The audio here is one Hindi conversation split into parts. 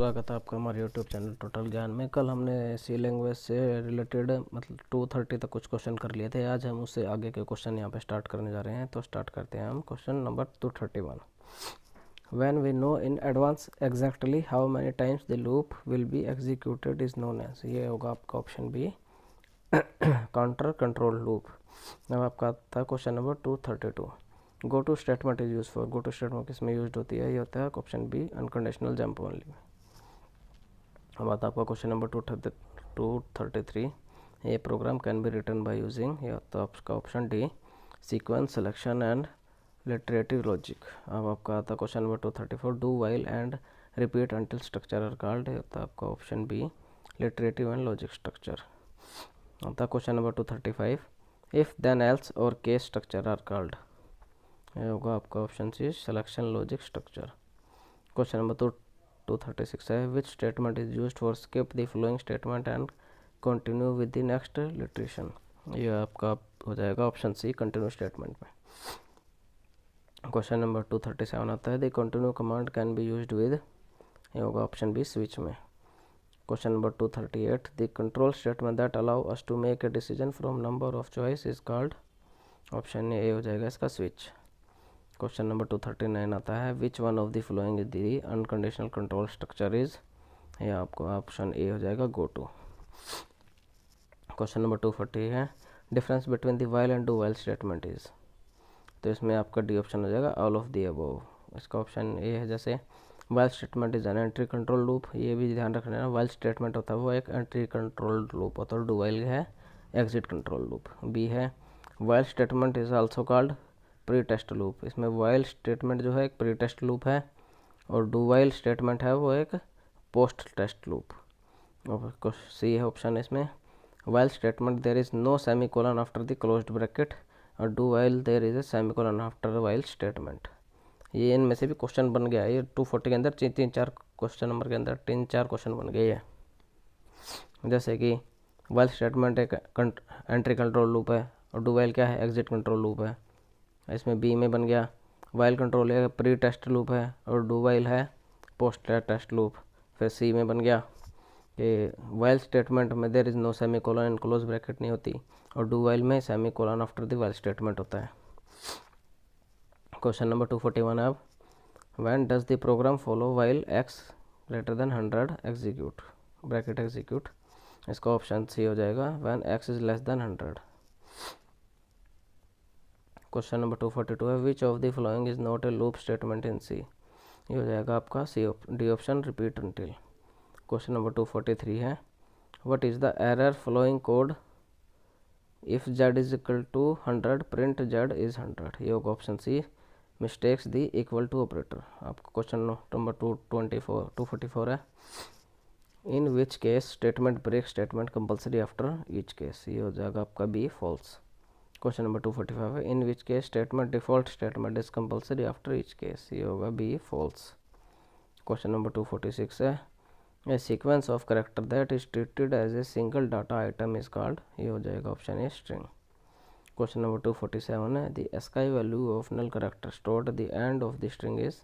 स्वागत है आपका हमारे यूट्यूब चैनल टोटल ज्ञान में। कल हमने सी लैंग्वेज से रिलेटेड मतलब 230 तक कुछ क्वेश्चन कर लिए थे। आज हम उससे आगे के क्वेश्चन यहाँ पे स्टार्ट करने जा रहे हैं। तो स्टार्ट करते हैं हम question number 231। When we know in advance exactly how many times the loop will be executed is known as. ये होगा आपका option B, counter control loop. अब आपका था question number 232। Go to statement is use for. Go to statement किस में यूज होती है? ये होता है option B, unconditional jump only. अब आता है आपका क्वेश्चन नंबर 233। ये program can be written by using. ये होता है आपका option D, sequence selection and iterative logic. अब आपका आता है question number 234। Do while and repeat until structure are called. ये होता है आपका option B, iterative and logic structure. आता है question number 235। If then else और केस स्ट्रक्चर आर कॉल्ड। ये होगा आपका option C, selection logic structure. Question number 236 है। Which statement is used for skip the following statement and continue with the next iteration. ये आपका हो जाएगा ऑप्शन सी, कंटिन्यू स्टेटमेंट में। क्वेश्चन नंबर 237 आता है। The continue command can be used with. ये होगा ऑप्शन बी, स्विच में। Question number 238। The control statement that allow us to make a decision from number of choice is called. Option A हो जाएगा इसका, स्विच। क्वेश्चन नंबर 239 आता है। Which one of the following is the unconditional control structure is. ये आपको ऑप्शन ए हो जाएगा, गो टू। क्वेश्चन नंबर 240 है। Difference between the while and do while statement is. तो इसमें आपका डी ऑप्शन हो जाएगा, ऑल ऑफ द अबव। इसका ऑप्शन ए है। जैसे while statement is an entry control loop, ये भी ध्यान रखना है। वाइल स्टेटमेंट होता है वो एक एंट्री कंट्रोल लूप होता है, और डू वाइल है एग्जिट कंट्रोल लूप। बी है, while statement is also called pre test loop. इसमें वाइल स्टेटमेंट जो है एक प्री टेस्ट लूप है, और डू वाइल स्टेटमेंट है वो एक पोस्ट टेस्ट लूप। और सी है ऑप्शन इसमें, while statement there is no semi colon after the closed bracket, और do while there is a semi colon after while statement. ये इनमें से भी क्वेश्चन बन गया है। ये 240 के अंदर तीन चार क्वेश्चन नंबर के अंदर 3-4 क्वेश्चन बन गए हैं। जैसे कि वाइल स्टेटमेंट एक एंट्री कंट्रोल लूप है, और डू वाइल क्या है, एग्जिट कंट्रोल लूप है। इसमें बी में बन गया वाइल कंट्रोल है प्री टेस्ट लूप है, और डू वाइल है पोस्ट टेस्ट लूप। फिर सी में बन गया कि वाइल स्टेटमेंट में there is no semi colon and close bracket नहीं होती, और डू वाइल में semi colon after the while statement होता है। क्वेश्चन नंबर 241 है। अब when does the program follow while x greater than 100 execute, bracket execute. इसका ऑप्शन सी हो जाएगा, when x is less than 100। Question number 242 है। Which of the following is not a loop statement in C. ये हो जाएगा आपका C, D option, repeat until. Question number 243 है। What is the error following code if z is equal to 100 print z is 100। ये होगा option C, mistakes the equal to operator. आपका क्वेश्चन नंबर 244 है। In which case statement break statement compulsory after each case. ये हो जाएगा आपका बी, फॉल्स। क्वेश्चन नंबर 245 है। In which case statement default statement is compulsory after each case. ये होगा बी, फॉल्स। क्वेश्चन नंबर 246 है। A sequence of character that is treated as a single data item is called. ये हो जाएगा option A, string. Question number 247 है। The ASCII value of null character stored at the end of the string is.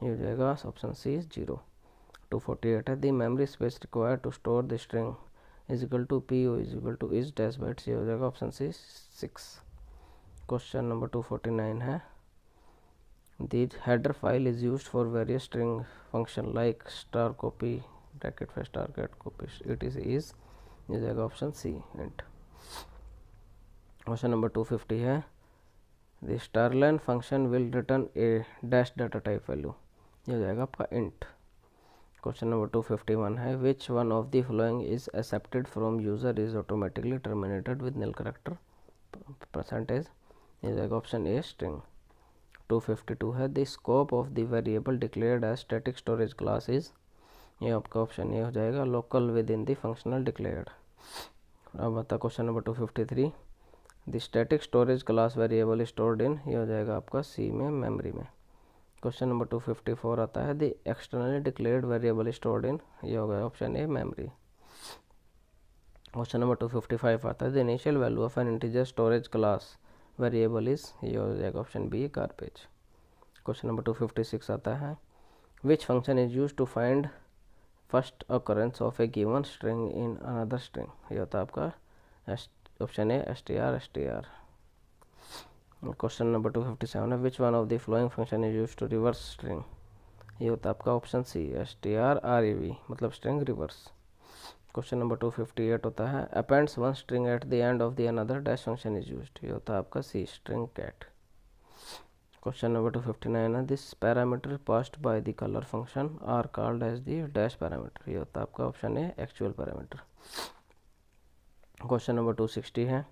ये हो जाएगा ऑप्शन सी, 0। 248 है। The memory space required to store the string is equal to P O is equal to is dash bytes. ये हो जाएगा ऑप्शन सी, 6। क्वेश्चन नंबर 249 है। The header file is used for various string function like star copy, bracket फिर star cat copy, it is ये जाएगा option C, int. Question number 250 है। The star line function will return a dash data type value. ये हो जाएगा आपका इंट। क्वेश्चन नंबर 251 है। Which one of the following is accepted from user is automatically terminated with null character percentage. ये जाएगा ऑप्शन ए, स्ट्रिंग। 252 है। The scope of the variable declared as static storage class is. ये आपका ऑप्शन ए हो जाएगा, local within the functional declared. अब आता question number 253। The static storage class variable stored in. ये हो जाएगा आपका सी में, मेमोरी में। क्वेश्चन नंबर 254 आता है। The externally declared variable stored in. ये हो गया option A, memory. Question number 255 आता है। The initial value of an integer storage class variable is. ये हो जाएगा option B, garbage. Question number 256 आता है। Which function is use to find first occurrence of a given string in another string, ये होता है आपका option A str. Question number 257 है which one of the following function is use to reverse string, ये होता है आपका ऑप्शन सी strrev, मतलब स्ट्रिंग रिवर्स. क्वेश्चन नंबर 258 होता है appends one string at the end of the another dash function is used, ये होता है आपका C string cat. Question number 259 है this parameter passed by the caller function are called as the dash parameter, ये होता है आपका option A actual parameter. Question number 260 है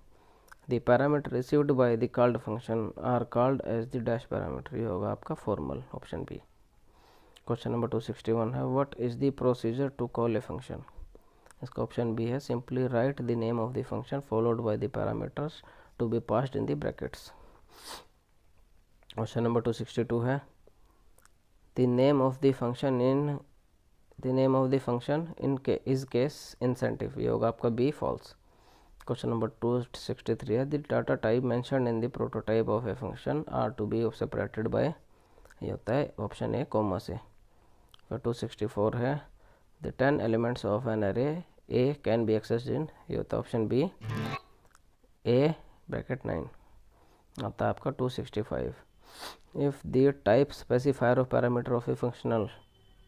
the parameter received by the called function are called as the dash parameter, ये होगा आपका formal, option B. Question number 261 है what is the procedure to call a function, इसका ऑप्शन बी है simply write the name of the function followed by the parameters to be passed in the brackets. Question number 262 है the name of the function in is case insensitive, ये होगा आपका बी फॉल्स. क्वेश्चन नंबर 263 है the data type mentioned in the prototype of a function are to be separated by, ये होता है ऑप्शन ए कॉमा से. फिर 264 है द 10 एलिमेंट्स ऑफ एन अरे ए कैन बी एक्सेस्ड इन, ये होता है ऑप्शन बी ए ब्रैकेट 9. आता है आपका 265 if the type specifier of parameter of a functional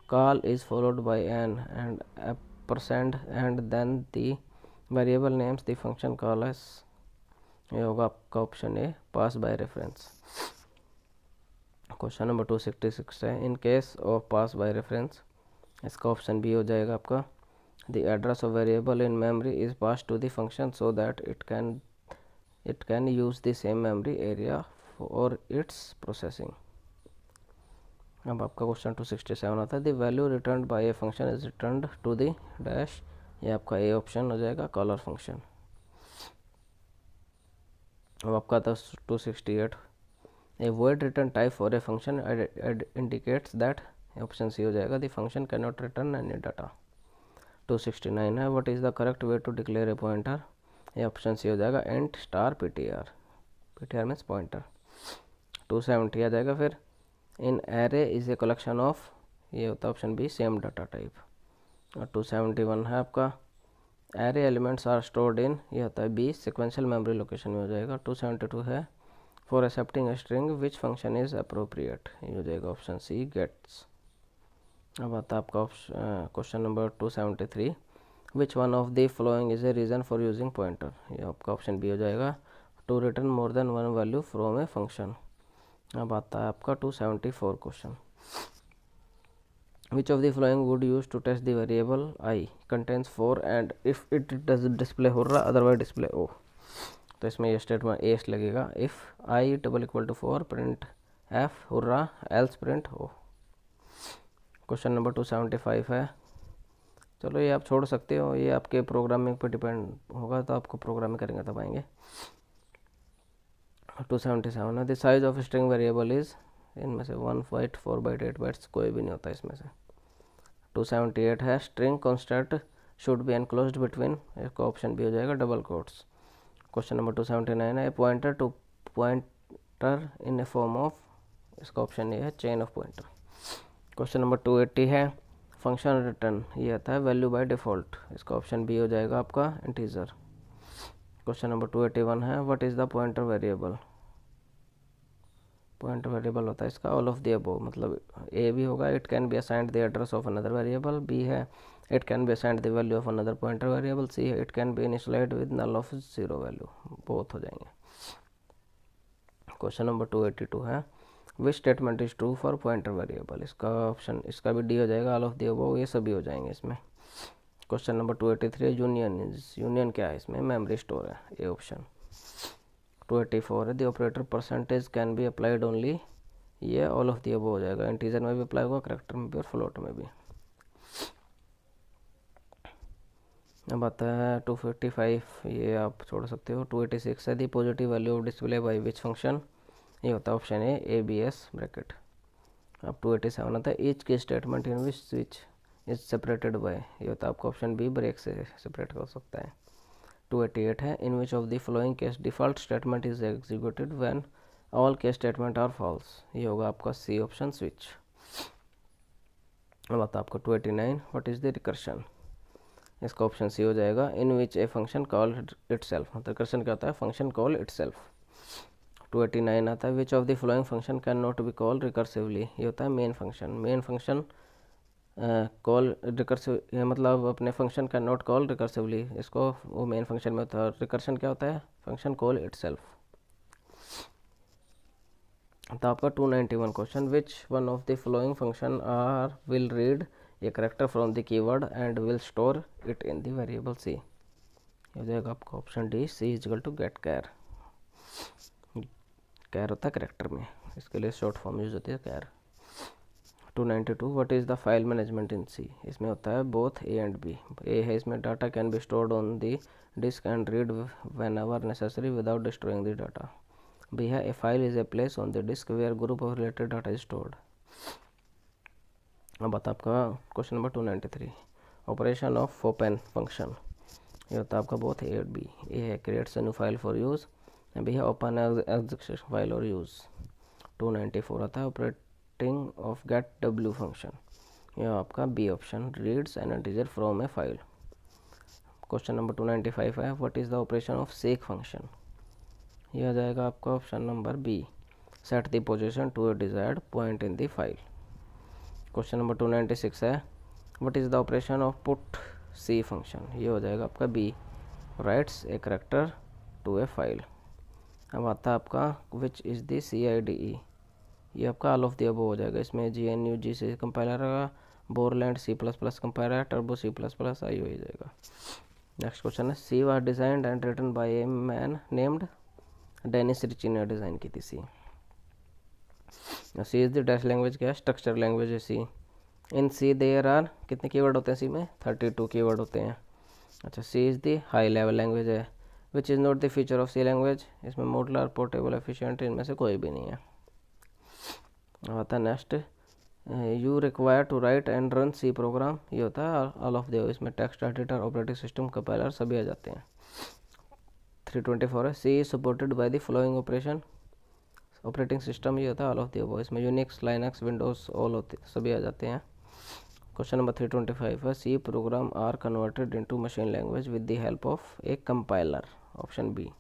call is followed by an and percent and then the variable names the function call is, ये होगा आपका option A pass by reference. Question number 266 है in case of pass by reference, इसका ऑप्शन बी हो जाएगा आपका the address of variable in memory is pass to the function so that it can use the same memory area for its processing. अब आपका क्वेश्चन 267 आता है the value return by a function is return to the dash, ये आपका ए ऑप्शन हो जाएगा कॉलर फंक्शन. अब आपका था 268 A void return type for a function indicates that, option C हो जाएगा the function can not return any data. 269 है what is the correct way to declare a pointer, ये ऑप्शन सी हो जाएगा int star PTR, PTR means pointer. 270 आ जाएगा फिर in array is a collection of, ये होता है option B same data type. और 271 है आपका array elements are stored in, ये होता है बी सिक्वेंशियल मेमोरी लोकेशन में हो जाएगा. 272 है for accepting a string which function is appropriate, ये हो जाएगा ऑप्शन सी गेट्स. अब आता है आपका question number 273 which one of the following is a reason for using pointer, ये आपका ऑप्शन बी हो जाएगा to return more than one value from a function. अब आता है आपका 274 question which of the following would use to test the variable I contains 4 and if it does display hurrah otherwise display oh, तो इसमें ये स्टेटमेंट एस लगेगा if I double equal to 4 print F hurray else print O. Question number 275 है, चलो ये आप छोड़ सकते हो, ये आपके प्रोग्रामिंग पर डिपेंड होगा, तो आपको प्रोग्रामिंग करेंगे तब आएंगे. 277 है the size of string variable is, इनमें से 1 बाइट 4 बाइट 8 बाइट्स कोई भी नहीं होता इसमें से. 278 है string constant should be enclosed between, इसका ऑप्शन भी हो जाएगा डबल कोट्स. क्वेश्चन नंबर 279 है pointer to pointer in a form of, इसका ऑप्शन ए है chain of pointer. Question number 280 है फंक्शन रिटर्न, ये आता है वैल्यू बाय डिफ़ॉल्ट, इसका ऑप्शन बी हो जाएगा आपका इंटीजर. क्वेश्चन नंबर 281 है what is the pointer variable, pointer variable होता है इसका ऑल ऑफ द अबव, मतलब ए भी होगा it can be assigned the address of another variable, B है it can be assigned the value of another pointer variable, C है it can be initialized with null of 0 value, both हो जाएंगे. क्वेश्चन नंबर 282 है which statement is true for pointer variable, इसका ऑप्शन इसका भी डी हो जाएगा ऑल ऑफ द अबव, ये सभी हो जाएंगे इसमें. क्वेश्चन नंबर 283 यूनियन क्या है इसमें, मेमोरी स्टोर है, ये ऑप्शन. 284 है the operator percentage can be applied only, ये ऑल ऑफ द अबव हो जाएगा, इंटीजर में भी अप्लाई होगा, करैक्टर में भी और फ्लोट में भी. अब आता है 255, ये आप छोड़ सकते हो. 286 है the positive value of display by which function, ये होता है option A A B S bracket. अब 287 आता है each key statement in which switch is separated by, ये होता है आपका ऑप्शन बी ब्रेक से सेपरेट कर सकता है. 288 है in which of the following case default statement is executed when all case statement are false, ये होगा आपका सी ऑप्शन स्विच. अब आता है आपको 289, व्हाट इज़ द रिकर्शन। इसका ऑप्शन सी हो जाएगा, in which a function call itself. Recursion क्या होता है, फंक्शन कॉल इटसेल्फ। 289 आता है, which of the following function can not be call recursively. ये होता है main function. Main function call recursive मतलब अपने function can not call recursively, इसको वो मेन फंक्शन में होता है। रिकर्शन क्या होता है, फंक्शन कॉल इटसेल्फ। तो आपका 291 question, which one of the following function are will read a character from the keyword and will store it in the variable C. हो जाएगा आपका option D, C is equal to get char. Char होता है करेक्टर में, इसके लिए शॉर्ट फॉर्म यूज होती है char. 292, what is the file management in C. इसमें होता है both A and B. A है इसमें data can be stored on the disk and read whenever necessary without destroying the data. B है a file is a place on the disk where group of related data is stored. अब आता आपका question number 293, operation of open function. ये होता है आपका बोथ ए और बी। ए है creates a new file for use, B है ओपन एग्जीक्यूशन फाइल और यूज़। 294 आता है operating of get W function. यह आपका B option, reads an integer from a file. Question number 295 है, what is the operation of seek function. यह आ जाएगा आपका option number B, set the position to a desired point in the file. Question number 296 है, what is the operation of put C function. ये हो जाएगा आपका B, writes a character to a file. अब आता है आपका विच इज़ द CIDE। ये आपका ऑल ऑफ द अबव हो जाएगा। इसमें GNU GC कंपाइलर होगा, Borland C++ compiler, Turbo C++ आई हो जाएगा। नेक्स्ट क्वेश्चन है, C was designed and written by a man named Dennis Ritchie ने डिज़ाइन की थी सी। C is the dash language, क्या है, स्ट्रक्चर लैंग्वेज है सी। इन सी देयर आर कितने कीवर्ड होते हैं सी में, 32 कीवर्ड होते हैं। अच्छा, C is the high level language है। Which is not the feature of C language, इसमें मॉडुलर, पोर्टेबल, एफिशिएंट, इनमें से कोई भी नहीं है। आता है next, you require to write and run C program. ये होता है ऑल ऑफ द, इसमें text editor, operating system, compiler सभी आ जाते हैं। 324 है, C is supported by the following operation. Operating system ये होता है ऑल ऑफ द अबव, इसमें यूनिक्स, लाइनक्स, विंडोज ऑल होते सभी आ जाते हैं। क्वेश्चन नंबर 325 है, C program are converted into machine language with the help of a compiler. Option B,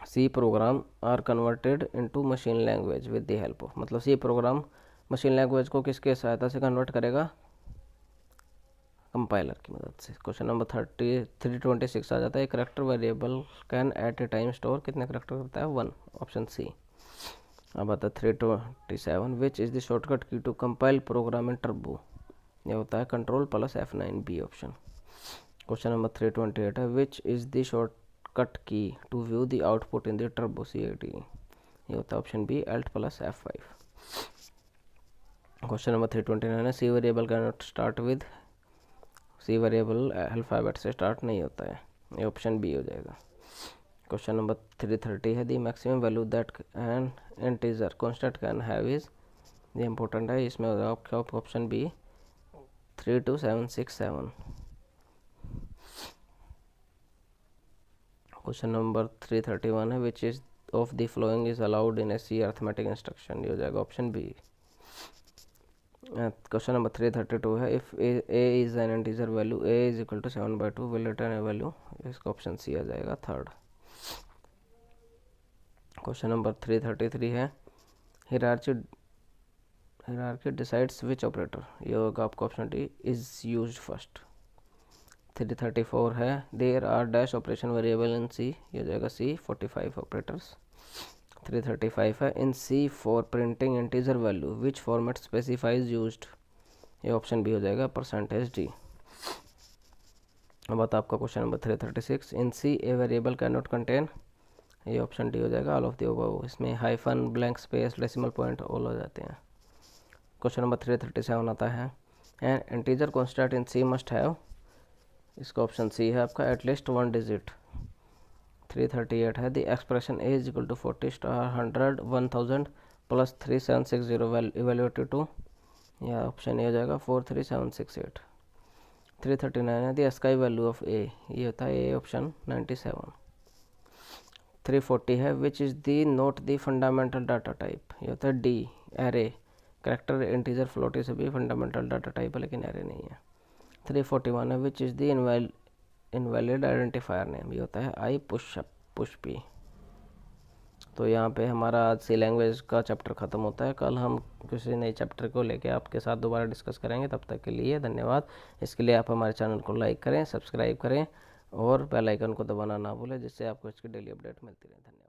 C program are converted into machine language with the help of, मतलब सी प्रोग्राम मशीन लैंग्वेज को किसके सहायता से कन्वर्ट करेगा, कंपाइलर की मदद से। क्वेश्चन नंबर 326 आ जाता है, character variable can at a time store कितने करेक्टर करता है, 1। Option C. अब आता है 327, which is the shortcut key to compile program in turbo. ये होता है control plus F9, B option. Question number 328 है, which is the shortcut key to view the output in the turbo CID। ये होता है option B, Alt plus F5। Question number 329 है, सी variable can not start with, C variable alphabet से स्टार्ट नहीं होता है, ये ऑप्शन बी हो जाएगा। क्वेश्चन नंबर 330 है, the maximum value that N integer constant can have is, ये इंपॉर्टेंट है, इसमें होगा आपका ऑप्शन बी, 32767। क्वेश्चन नंबर 331 है, which is of the following is allowed in a C arithmetic instruction. ये हो जाएगा ऑप्शन बी। क्वेश्चन नंबर 332 है, if A is an integer value A is equal to 7/2 will return a value. इसका ऑप्शन सी आ जाएगा, थर्ड। क्वेश्चन नंबर 333 है, हिरार्की डिसाइड्स विच ऑपरेटर। ये होगा आपका option D, is used first. 334 है, there are dash operation variable in C. ये हो जाएगा सी, 45 ऑपरेटर्स। 335 है, in C for printing integer value which format specifies used. ये ऑप्शन बी हो जाएगा, %d। अब आता आपका question number 336, in C a variable can not contain. ये ऑप्शन डी हो जाएगा, ऑल ऑफ द अबव। इसमें hyphen, blank space, decimal point all हो जाते हैं। क्वेश्चन नंबर 337 आता है, an integer constant in C must have. इसका ऑप्शन सी है आपका, एटलीस्ट 1 डिजिट। 338 है, the expression A is equal to 40 * 100 1000 plus 3760 evaluated to. यह ऑप्शन ए हो जाएगा, 43768। 339 है, the ASCII value of A. ये होता है ए ऑप्शन, 97। 340 है, which is the not the fundamental data type. ये होता है D, array. Character integer float से भी फंडामेंटल डाटा टाइप है लेकिन एरे नहीं है। 341 है, which is the invalid identifier name, ये होता है आई पुश पी। तो यहाँ पे हमारा आज सी लैंग्वेज का चैप्टर ख़त्म होता है। कल हम किसी नए चैप्टर को लेके आपके साथ दोबारा डिस्कस करेंगे। तब तक के लिए धन्यवाद। इसके लिए आप हमारे चैनल को लाइक करें, सब्सक्राइब करें और बेल आइकन को दबाना ना भूलें, जिससे आपको इसकी डेली अपडेट मिलती रहे। धन्यवाद।